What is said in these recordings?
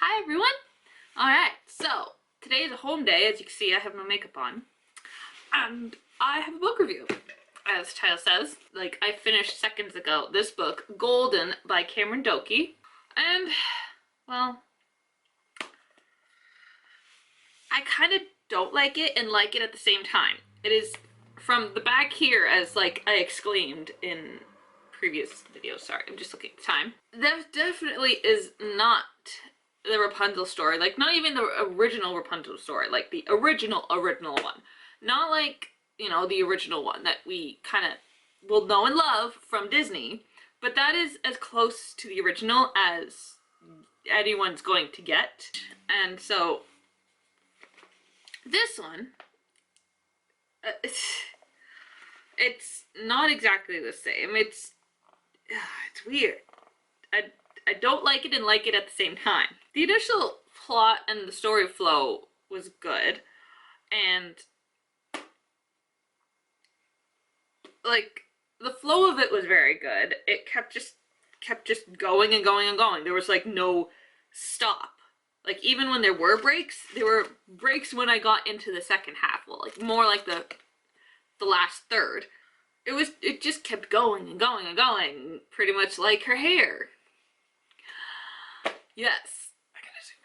Hi everyone! Alright, so today is a home day. As you can see, I have no makeup on. And I have a book review. As the title says, like I finished seconds ago, this book, Golden by Dokey. And, well, I kind of don't like it and like it at the same time. It is from the back here, as like I exclaimed in previous videos. Sorry, I'm just looking at the time. That definitely is not the Rapunzel story, like not even the original Rapunzel story, like the original one, not like, you know, the original one that we kind of will know and love from Disney, but that is as close to the original as anyone's going to get. And so this one, it's not exactly the same. It's weird. I don't like it and like it at the same time. The initial plot and the story flow was good, and like the flow of it was very good. It kept just going and going and going. There was like no stop. Like even when there were breaks when I got into the second half. Well, like more like the last third. It just kept going and going and going, pretty much like her hair. Yes. I gotta see.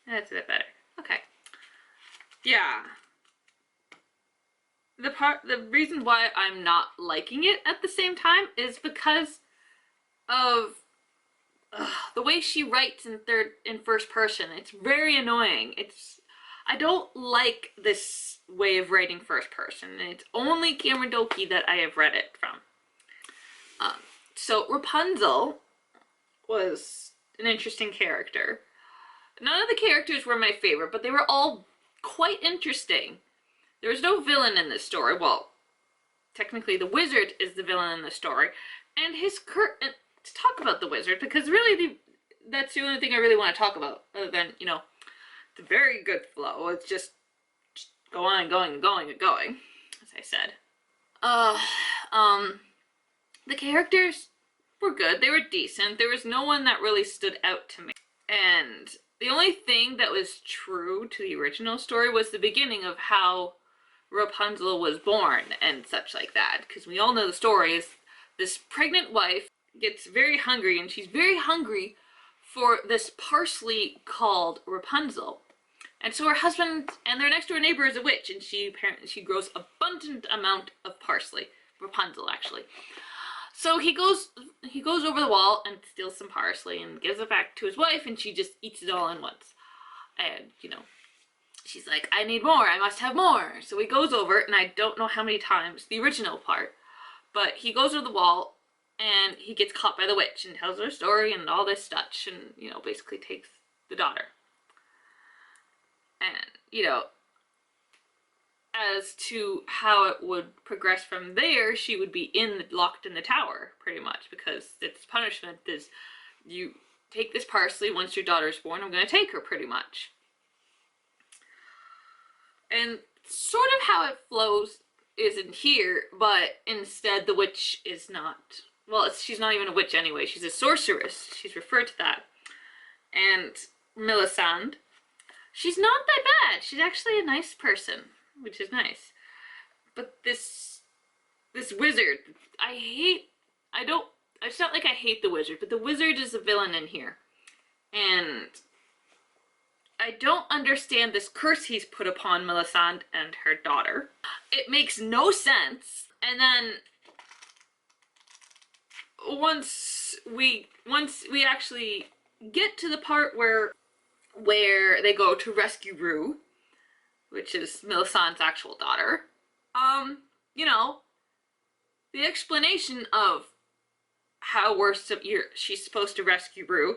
That's a bit better. Okay. Yeah. The reason why I'm not liking it at the same time is because of the way she writes in first person. It's very annoying. I don't like this way of writing first person. And it's only Dokey that I have read it from. So Rapunzel was an interesting character. None of the characters were my favorite, but they were all quite interesting. There was no villain in this story. Well, technically the wizard is the villain in the story. And to talk about the wizard, because really that's the only thing I really want to talk about, other than, you know, the very good flow. It's just go on and going and going and going, as I said. The characters were good. They were decent. There was no one that really stood out to me. And the only thing that was true to the original story was the beginning of how Rapunzel was born and such like that. Because we all know the story is this pregnant wife gets very hungry, and she's very hungry for this parsley called Rapunzel. And so her husband and their next door neighbor is a witch, and she grows abundant amount of parsley. Rapunzel, actually. So he goes over the wall and steals some parsley and gives it back to his wife, and she just eats it all in once. And, you know, she's like, I need more, I must have more. So he goes over, and I don't know how many times, the original part, but he goes over the wall, and he gets caught by the witch and tells her story and all this such, and, you know, basically takes the daughter. And, you know, as to how it would progress from there, she would be locked in the tower, pretty much, because its punishment is, you take this parsley, once your daughter's born, I'm going to take her, pretty much. And sort of how it flows is in here, but instead the witch is not, well, she's not even a witch anyway, she's a sorceress, she's referred to that. And Melisande, she's not that bad, she's actually a nice person, which is nice. But this wizard, it's not like I hate the wizard, but the wizard is a villain in here. And I don't understand this curse he's put upon Melisande and her daughter. It makes no sense. And then once we actually get to the part where they go to rescue Rue, which is Melisande's actual daughter, you know, the explanation of how she's supposed to rescue Rue,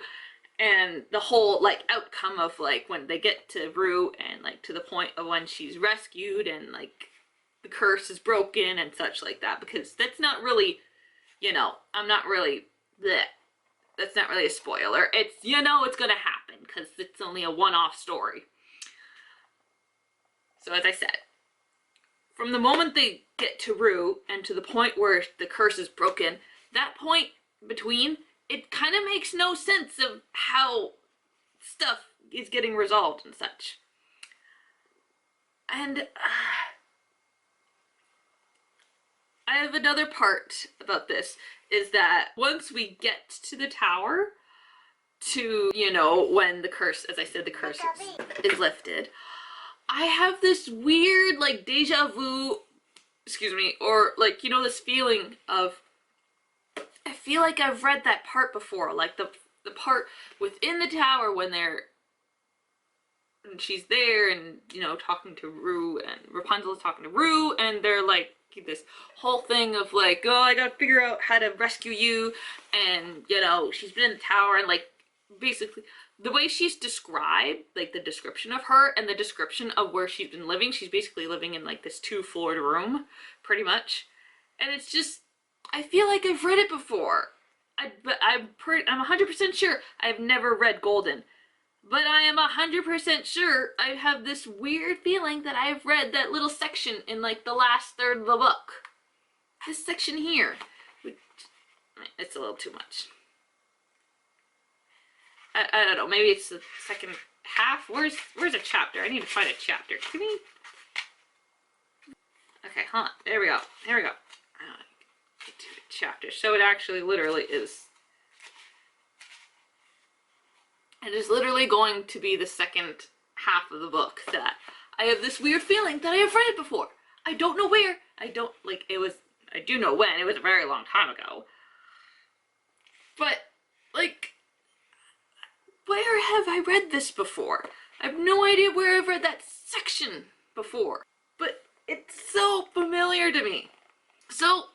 and the whole, like, outcome of, like, when they get to Rue, and, like, to the point of when she's rescued, and, like, the curse is broken, and such like that, because that's not really, you know, that's not really a spoiler. It's, you know, it's gonna happen, because it's only a one-off story. So as I said, from the moment they get to Rue and to the point where the curse is broken, that point between, it kind of makes no sense of how stuff is getting resolved and such. And I have another part about this, is that once we get to the tower, to, you know, when the curse, as I said, the curse is lifted, I have this weird, like, deja vu, excuse me, or, like, you know, this feeling of, I feel like I've read that part before, like, the part within the tower when and she's there and, you know, talking to Rue, and Rapunzel is talking to Rue, and they're, like, this whole thing of, like, oh, I gotta figure out how to rescue you, and, you know, she's been in the tower, and, like, basically, the way she's described, like, the description of her and the description of where she's been living, she's basically living in, like, this 2-floored room, pretty much, and it's just, I feel like I've read it before, but I'm 100% sure I've never read Golden, but I am 100% sure I have this weird feeling that I've read that little section in, like, the last third of the book. This section here, which, it's a little too much. I don't know, maybe it's the second half? Where's a chapter? I need to find a chapter. Give me... Okay, hold on. There we go. Here we go. Get to the chapter. So it actually literally is... It is literally going to be the second half of the book that I have this weird feeling that I have read it before. I don't know where. I don't, like, it was... I do know when. It was a very long time ago. But, like... Where have I read this before? I have no idea where I've read that section before. But it's so familiar to me. So,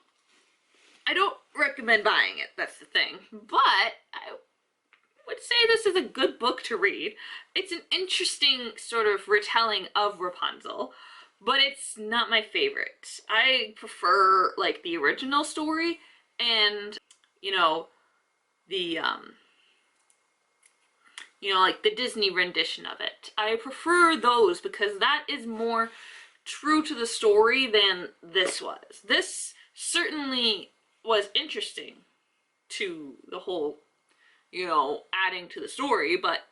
I don't recommend buying it, that's the thing. But, I would say this is a good book to read. It's an interesting sort of retelling of Rapunzel, but it's not my favorite. I prefer, like, the original story and, you know, the, you know, like the Disney rendition of it. I prefer those because that is more true to the story than this was. This certainly was interesting to the whole, you know, adding to the story, but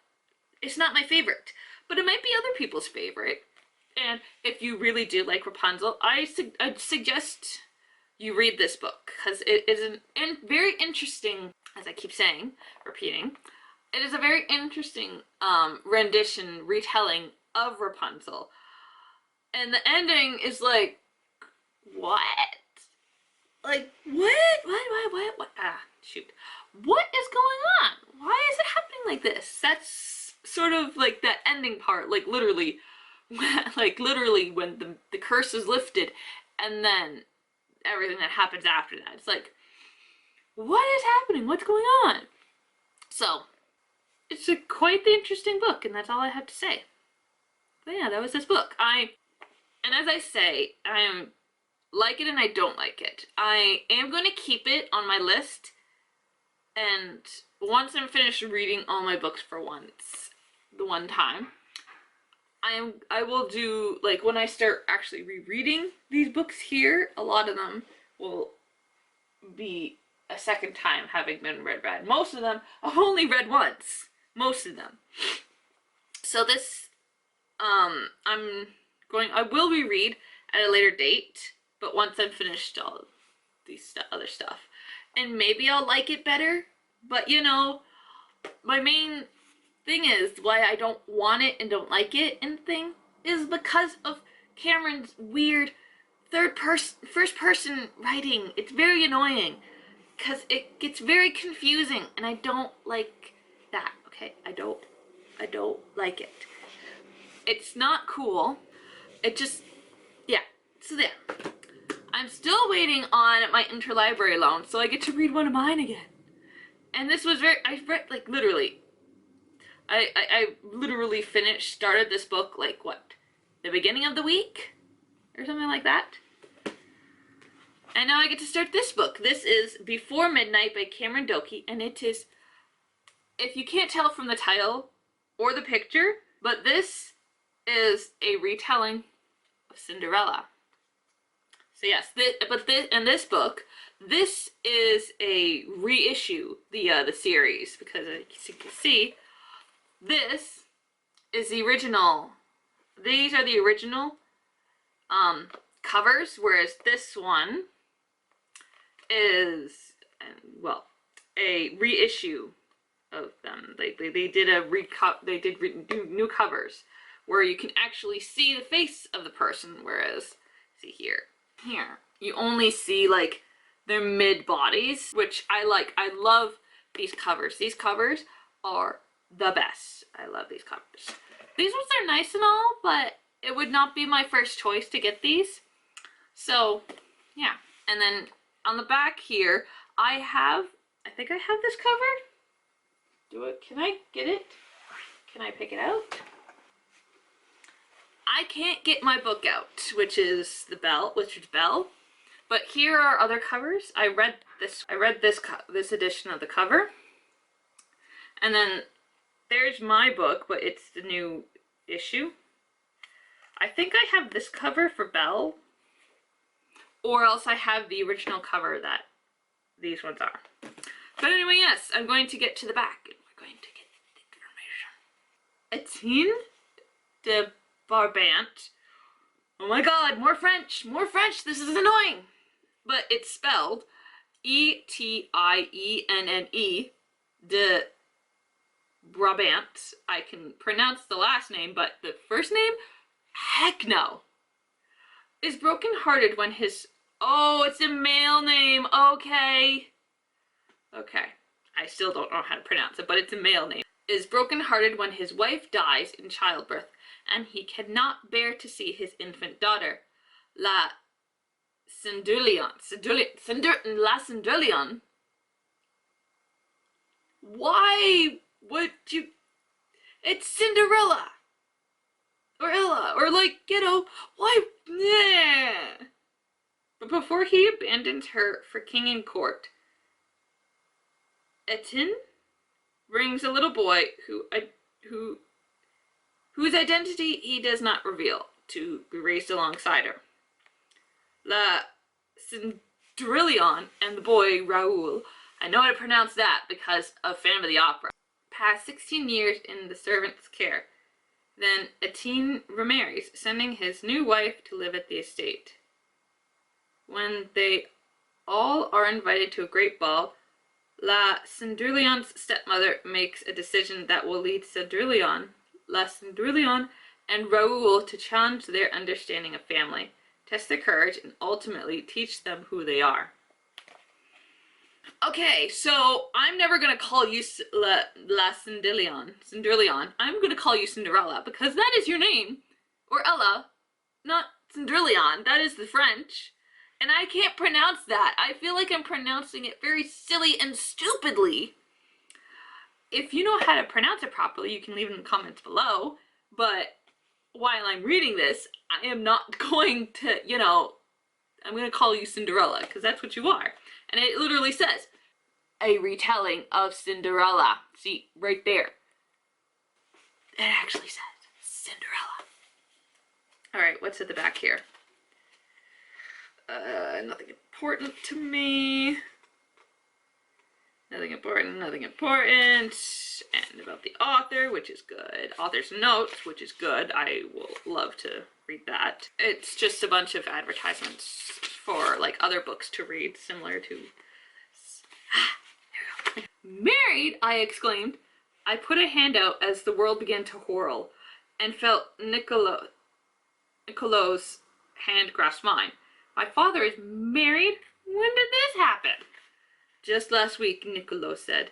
it's not my favorite. But it might be other people's favorite. And if you really do like Rapunzel, I'd suggest you read this book because it is a very interesting, as I keep saying, repeating, it is a very interesting rendition, retelling of Rapunzel. And the ending is like, what? Like, what? Ah, shoot. What is going on? Why is it happening like this? That's sort of like that ending part, like literally, when the curse is lifted and then everything that happens after that. It's like, what is happening? What's going on? So, it's quite the interesting book, and that's all I have to say. But yeah, that was this book. And as I say, I like it and I don't like it. I am going to keep it on my list, and once I'm finished reading all my books for once, the one time, I will do, like, when I start actually rereading these books here, a lot of them will be a second time having been read. Most of them I've only read once. Most of them. So this, I will reread at a later date, but once I've finished all of these other stuff. And maybe I'll like it better, but you know, my main thing is why I don't want it and don't like it and thing is because of Cameron's weird first person writing. It's very annoying because it gets very confusing and I don't like that. Okay, I don't like it. It's not cool. It just, yeah, so there. I'm still waiting on my interlibrary loan so I get to read one of mine again. And this was I read, like, literally, I literally started this book, like, what, the beginning of the week? Or something like that? And now I get to start this book. This is Before Midnight by Cameron Dokey, and it is, if you can't tell from the title or the picture, but this is a retelling of Cinderella. So yes, in this book, this is a reissue, the series, because as you can see, this is the original. These are the original covers, whereas this one is, well, a reissue of them. They did new covers where you can actually see the face of the person, whereas see here you only see like their mid bodies, which I like. I love these covers. These covers are the best. I love these covers. These ones are nice and all, but it would not be my first choice to get these. So yeah, and then on the back here I think I have this cover. Can I get it? Can I pick it out? I can't get my book out, which is Belle. But here are other covers. I read this edition of the cover. And then there's my book, but it's the new issue. I think I have this cover for Belle, or else I have the original cover that these ones are. But anyway, yes, I'm going to get to the back, and we're going to get the information. Etienne de Barbant. Oh my god, more French! More French! This is annoying! But it's spelled E-T-I-E-N-N-E de Brabant. I can pronounce the last name, but the first name? Heck no! Is brokenhearted when his... Oh, it's a male name. Okay. Okay. I still don't know how to pronounce it, but it's a male name. Is brokenhearted when his wife dies in childbirth, and he cannot bear to see his infant daughter, La Cendrillon. Why would you... It's Cinderella! Or Ella, or like, you know, why? Nah. But before he abandons her for king and court, Etienne brings a little boy whose identity he does not reveal, to be raised alongside her. La Cendrillon and the boy Raoul, I know how to pronounce that because of Phantom of the Opera, passed 16 years in the servant's care. Then Etienne remarries, sending his new wife to live at the estate. When they all are invited to a great ball, La Cendrillon's stepmother makes a decision that will lead La Cendrillon and Raoul to challenge their understanding of family, test their courage, and ultimately teach them who they are. Okay, so I'm never gonna call you La Cendrillon. I'm gonna call you Cinderella because that is your name, or Ella, not Cendrillon. That is the French, and I can't pronounce that. I feel like I'm pronouncing it very silly and stupidly. If you know how to pronounce it properly, you can leave it in the comments below. But while I'm reading this, I am not going to, you know, I'm gonna call you Cinderella because that's what you are. And it literally says, a retelling of Cinderella. See, right there. It actually says Cinderella. Alright, what's at the back here? Nothing important to me. Nothing important. And about the author, which is good. Author's notes, which is good. I will love to read that. It's just a bunch of advertisements for like other books to read, similar to... There we go. Married, I exclaimed. I put a hand out as the world began to whirl, and felt Nicolo's hand grasp mine. My father is married? When did this happen? Just last week, Nicolo said.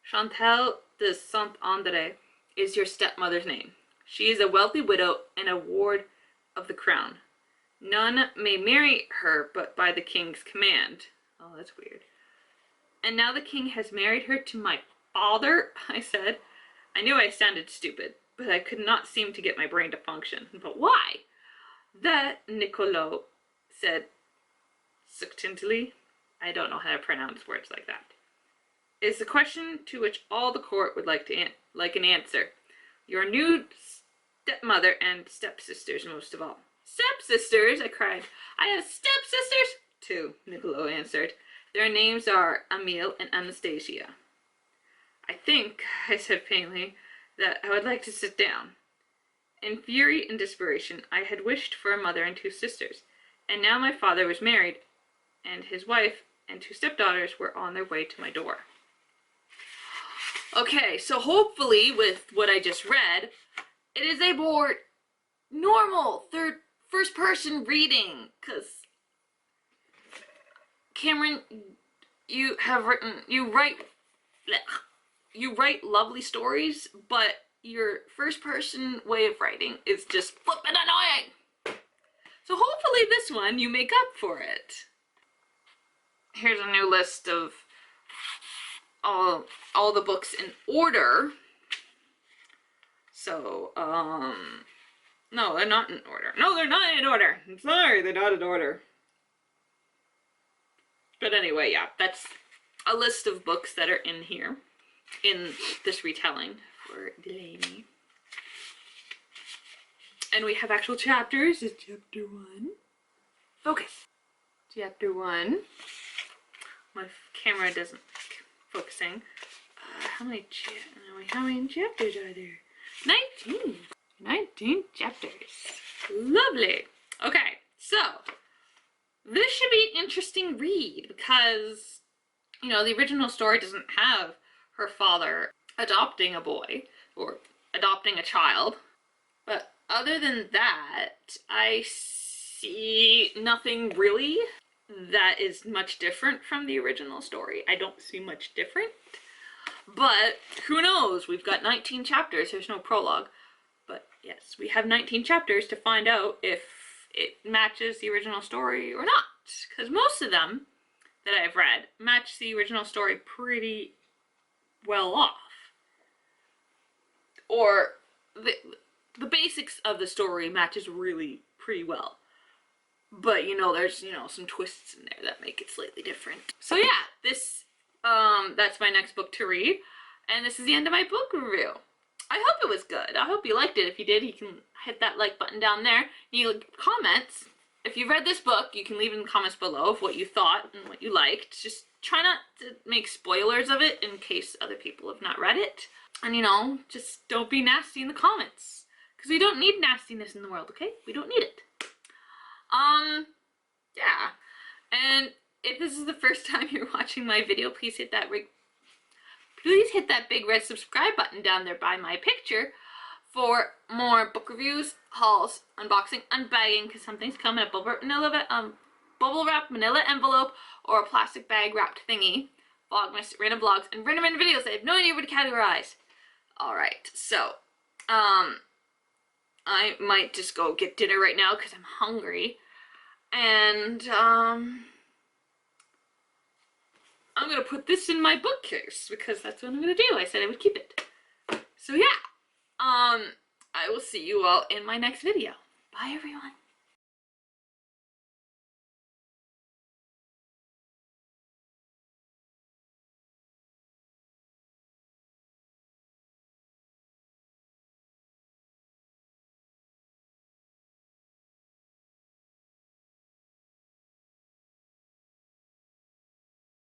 Chantal de Saint-André is your stepmother's name. She is a wealthy widow and a ward of the crown. None may marry her but by the king's command. Oh, that's weird. And now the king has married her to my father, I said. I knew I sounded stupid, but I could not seem to get my brain to function. But why? That, Nicolo said succinctly, I don't know how to pronounce words like that, is the question to which all the court would like an answer. Your new stepmother and stepsisters most of all. Stepsisters, I cried. I have stepsisters? 2, Niccolo answered. Their names are Emile and Anastasia. I think, I said faintly, that I would like to sit down. In fury and desperation, I had wished for a mother and 2 sisters, and now my father was married, and his wife and 2 stepdaughters were on their way to my door. Okay, so hopefully with what I just read, it is a more normal first person reading, because Cameron, you write lovely stories, but your first person way of writing is just flippin' annoying. So hopefully this one you make up for it. Here's a new list of all the books in order. So, no, they're not in order. No, they're not in order. I'm sorry, they're not in order. But anyway, yeah, that's a list of books that are in here, in this retelling for Delaney. And we have actual chapters. It's chapter 1. Focus. Chapter 1. My camera doesn't like focusing. How many chapters are there? 19. 19 chapters. Lovely. Okay, so this should be an interesting read because, you know, the original story doesn't have her father adopting a boy or adopting a child. But other than that, I see nothing really that is much different from the original story. I don't see much different. But who knows? We've got 19 chapters. There's no prologue. But yes, we have 19 chapters to find out if it matches the original story or not. Because most of them that I've read match the original story pretty well off. Or the basics of the story matches really pretty well. But, you know, there's, you know, some twists in there that make it slightly different. So yeah, this, that's my next book to read. And this is the end of my book review. I hope it was good. I hope you liked it. If you did, you can hit that like button down there. You leave comments. If you read this book, you can leave in the comments below of what you thought and what you liked. Just try not to make spoilers of it in case other people have not read it. And, you know, just don't be nasty in the comments. Because we don't need nastiness in the world, okay? We don't need it. Yeah. And if this is the first time you're watching my video, please hit that big red subscribe button down there by my picture for more book reviews, hauls, unboxing, unbagging, because something's coming, a bubble wrap manila envelope or a plastic bag wrapped thingy, vlogmas, random vlogs, and random videos I have no idea what to categorize. Alright, so, I might just go get dinner right now because I'm hungry. And, I'm going to put this in my bookcase because that's what I'm going to do. I said I would keep it. So yeah, I will see you all in my next video. Bye everyone.